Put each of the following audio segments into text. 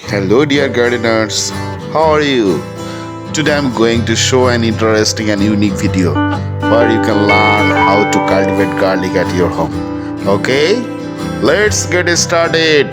Hello dear gardeners, how are you? Today I'm going to show an interesting and unique video where you can learn how to cultivate garlic at your home. Okay, let's get started.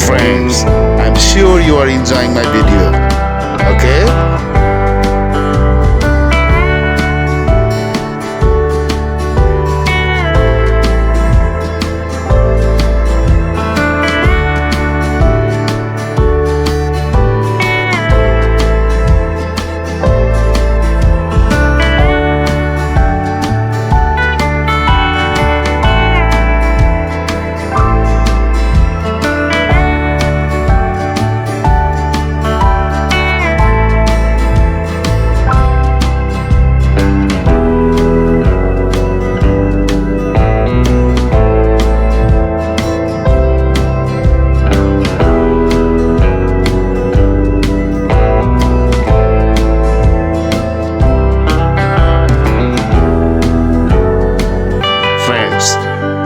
Friends, I'm sure you are enjoying my video. Okay?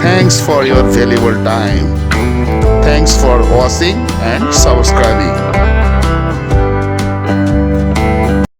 Thanks for your valuable time. Thanks for watching and subscribing.